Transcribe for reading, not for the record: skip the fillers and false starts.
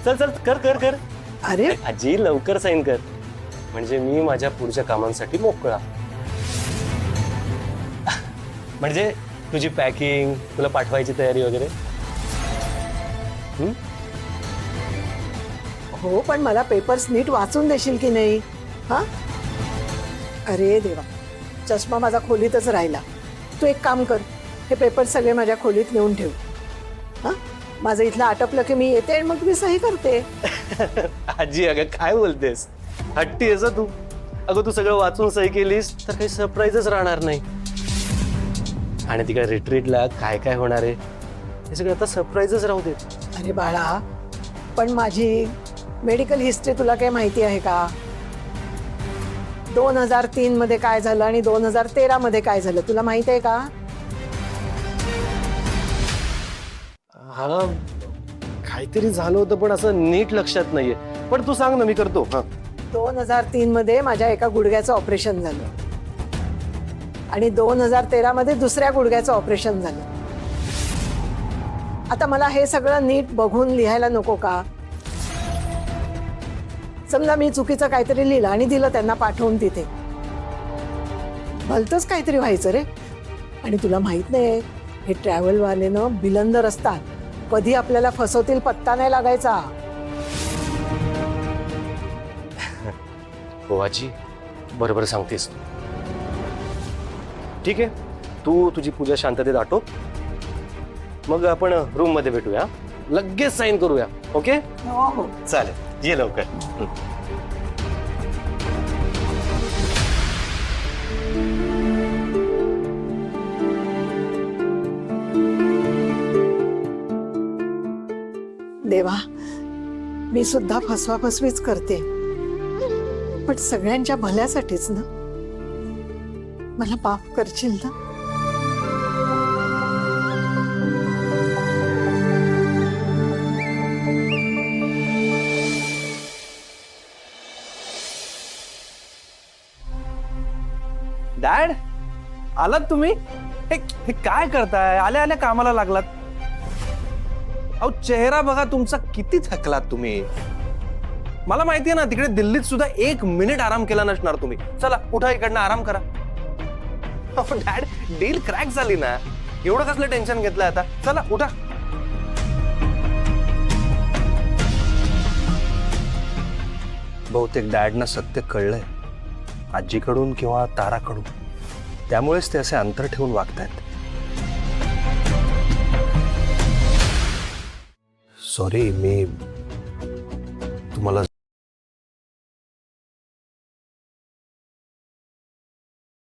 चल चल कर कर कर. अरे आजी लवकर साईन कर, म्हणजे मी माझ्या पुढच्या कामांसाठी मोकळा. म्हणजे तुझी पॅकिंग, तुला पाठवायची तयारी वगैरे. हो, पण मला पेपर्स नीट वाचून देशील की नाही? हा, अरे देवा, चष्मा माझा खोलीतच राहिला. तू एक काम कर, हे पेपर सगळे माझ्या खोलीत नेऊन ठेव. हा, माझं इथलं आटपलं की मी येते आणि मग मी सही करते. आजी अगं काय बोलतेस, हट्टी आहेस तू. अगं तू सगळं वाचून सही केलीस तर काही सरप्राईजच राहणार नाही. आणि ती काय रिट्रीटला काय काय होणार आहे हे सगळं आता सरप्राईजच राहू देत. अरे बाळा, पण माझी मेडिकल हिस्ट्री तुला काही माहिती आहे का? 2003 मध्ये काय झालं आणि 2013 मध्ये काय झालं तुला माहित आहे का? हा, काहीतरी झालं होतं पण असं नीट लक्षात नाहीये. पण तू सांग ना, मी करतो. हा, 2003 मध्ये माझ्या एका गुडघ्याचं ऑपरेशन झालं आणि 2013 मध्ये दुसऱ्या गुडघ्याचं ऑपरेशन झालं. आता मला हे सगळं नीट बघून लिहायला नको का? समजा मी चुकीचं काहीतरी लिहिलं आणि दिलं त्यांना पाठवून तिथे, भलतंच काहीतरी व्हायचं रे. आणि तुला माहित नाही, हे ट्रॅव्हलवाले ना बिलंदर असतात, कधी आपल्याला फसवतील पत्ता नाही लागायचा. हो आजी, बरोबर सांगतेस तू. ठीक आहे, तू तुझी पूजा शांततेत आटोप, मग आपण रूम मध्ये भेटूया, लगेच साईन करूया. ओके? हो हो, चालेल, ये लवकर. देवा, मी सुद्धा फसवाफसवीच करते, पण सगळ्यांच्या भल्यासाठीच ना. मला माफ करशील ना? डॅड, आलात तुम्ही? हे काय करताय? आल्या आल्या कामाला लागलात? अहो, चेहरा बघा तुमचा, किती थकलात तुम्ही. मला माहितीये ना, तिकडे दिल्लीत सुद्धा 1 मिनिट आराम केला नसणार तुम्ही. चला उठा, इकडनं आराम करा. अहो डॅड, डील क्रॅक झाली ना, एवढं कसलं टेन्शन घेतलंय आता? चला उठा. बहुतेक डॅडना सत्य कळलंय, आजीकडून किंवा ताराकडून. त्यामुळेच ते असे अंतर ठेवून वागतायत. सॉरी, मी तुम्हाला